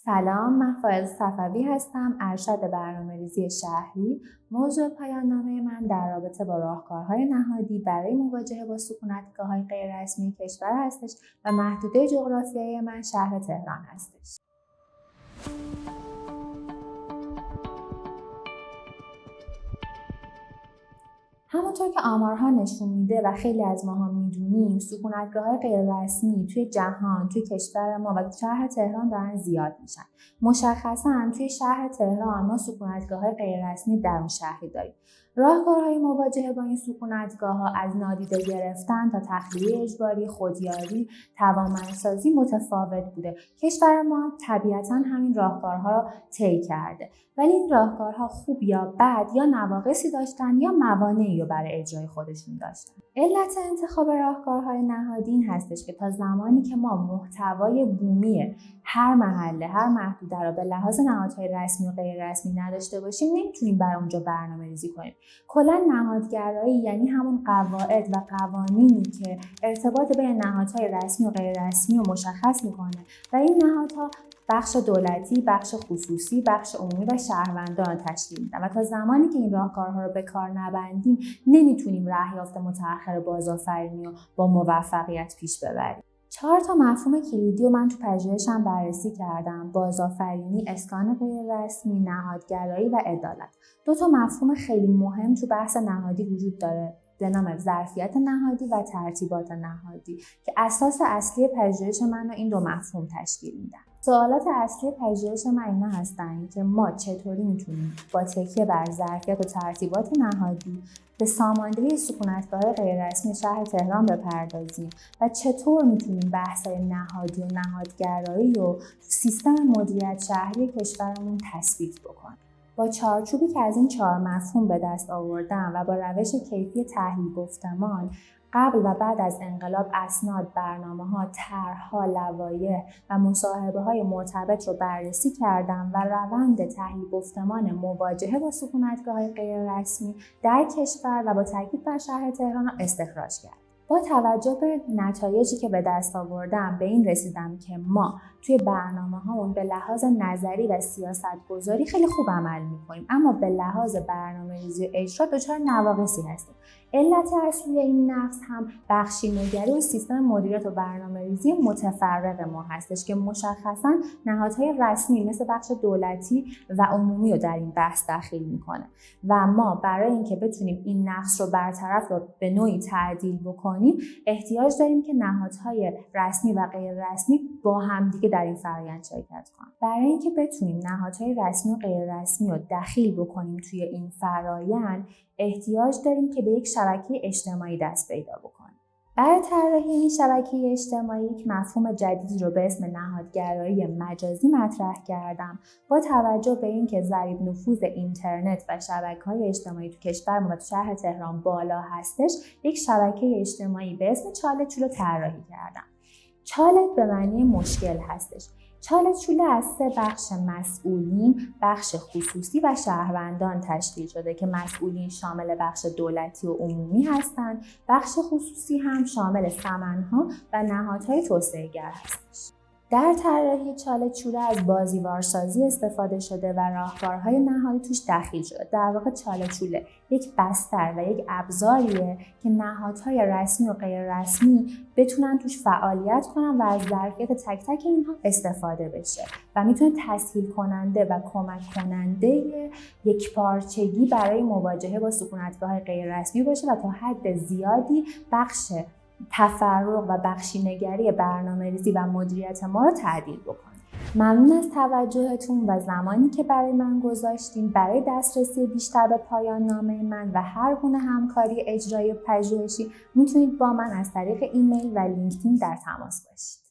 سلام، من فائزه صفوی هستم، ارشد برنامه‌ریزی شهری. موضوع پایان‌نامه من در رابطه با راهکارهای نهادی برای مواجهه با سکونتگاه‌های غیررسمی کشور هستش و محدوده جغرافیایی من شهر تهران هستش. همونطور که آمارها نشون میده و خیلی از ماها میدونیم، سکونتگاه‌های غیررسمی توی جهان، توی کشور ما و شهر تهران دارن زیاد میشن. مشخصاً توی شهر تهران ما سکونتگاه‌های غیررسمی درون شهری داریم. راهکارهای مواجهه با این سکونتگاه‌ها از نادیده گرفتن تا تخلیه اجباری، خودیاری، توانمندسازی متفاوت بوده. کشور ما هم طبیعتاً همین راهکارها رو طی کرده. ولی این راهکارها خوب یا بد یا نواقصی داشتن یا موانعی رو برای اجرای خودشون داشتن. علت انتخاب راهکارهای نهادی این هستش که تا زمانی که ما محتوای بومی هر محله، هر محدوده رو به لحاظ نهادهای رسمی و غیر رسمی نداشته باشیم، نمیتونیم برای اونجا برنامه‌ریزی کنیم. کلا نهادگرایی یعنی همون قواعد و قوانینی که ارتباط بین نهادهای رسمی و غیر رسمی رو مشخص میکنه و این نهادها بخش دولتی، بخش خصوصی، بخش عمومی و شهروندان تشکیل میدن و تا زمانی که این راهکارها رو به کار نبندیم نمیتونیم رهیافت متأخر بازآفرینی رو با موفقیت پیش ببریم. 4 تا مفهوم کلیدی رو من تو پژوهشم بررسی کردم: بازآفرینی، اسکان غیررسمی، نهادگرایی و عدالت. 2 تا مفهوم خیلی مهم تو بحث نهادی وجود داره به نام ظرفیت نهادی و ترتیبات نهادی که اساس اصلی پژوهش من رو این 2 مفهوم تشکیل میدن. سوالات اصلی پژوهش من اینا هستن که ما چطوری میتونیم با تکیه بر ظرفیت و ترتیبات نهادی به ساماندهی سکونتگاه غیررسمی شهر تهران بپردازیم و چطور میتونیم بحث‌های نهادی و نهادگرایی رو تو سیستم مدیریت شهری کشورمون تثبیت بکنیم. با چارچوبی که از این 4 مفهوم به دست آوردم و با روش کیفی تحلیل گفتمان قبل و بعد از انقلاب اسناد، برنامه‌ها، طرح‌ها، لوایح و مصاحبه‌های مرتبط رو بررسی کردم و روند تحلیل گفتمان مواجهه با سکونتگاه‌های غیررسمی در کشور و با تاکید بر شهر تهران را استخراج کردم. با توجه به نتایجی که به دست آوردم به این رسیدم که ما توی برنامه‌هامون به لحاظ نظری و سیاست‌گذاری خیلی خوب عمل می‌کنیم، اما به لحاظ برنامه‌ریزی و اجرا دچار نواقصی هستیم. علت اصلی این نقص هم بخشینه‌گری و سیستم مدیریت و برنامه‌ریزی متفرق ما هستش که مشخصاً نهادهای رسمی مثل بخش دولتی و عمومی رو در این بحث دخیل می‌کنه و ما برای اینکه بتونیم این نقص رو برطرف و به نوعی تعدیل بکنیم احتیاج داریم که نهادهای رسمی و غیر رسمی با همدیگه در این فرآیند شرکت کنن. برای اینکه بتونیم نهادهای رسمی و غیر رسمی رو دخیل بکنیم توی این فرآیند احتیاج داریم که به یک شبکه اجتماعی دست پیدا بکنیم. برای طراحی این شبکه اجتماعی یک مفهوم جدیدی رو به اسم نهادگرایی مجازی مطرح کردم. با توجه به اینکه ضریب نفوذ اینترنت و شبکه‌های اجتماعی تو کشور ما و تو شهر تهران بالا هستش، یک شبکه اجتماعی به اسم چاله‌چوله طراحی کردم. چاله به معنی مشکل هستش. چاله‌چوله از 3 بخش مسئولین، بخش خصوصی و شهروندان تشکیل شده که مسئولین شامل بخش دولتی و عمومی هستند، بخش خصوصی هم شامل سمن‌ها و نهادهای توسعه‌گر هستش. در طراحی چاله‌چوله از بازیوارسازی استفاده شده و راهکارهای نهادی توش دخیل شده. در واقع چاله‌چوله یک بستر و یک ابزاریه که نهادهای رسمی و غیر رسمی بتونن توش فعالیت کنن و از ظرفیت تک تک اینها استفاده بشه و میتونه تسهیل کننده و کمک کننده یکپارچگی برای مواجهه با سکونتگاه غیر رسمی باشه و تا حد زیادی بخش تفرق و بخشینه‌گری برنامه‌ریزی و مدیریت ما رو تعدیل بکنه. ممنون از توجهتون و زمانی که برای من گذاشتین. برای دسترسی بیشتر به پایان نامه من و هر گونه همکاری اجرایی و پژوهشی میتونید با من از طریق ایمیل و لینکدین در تماس باشید.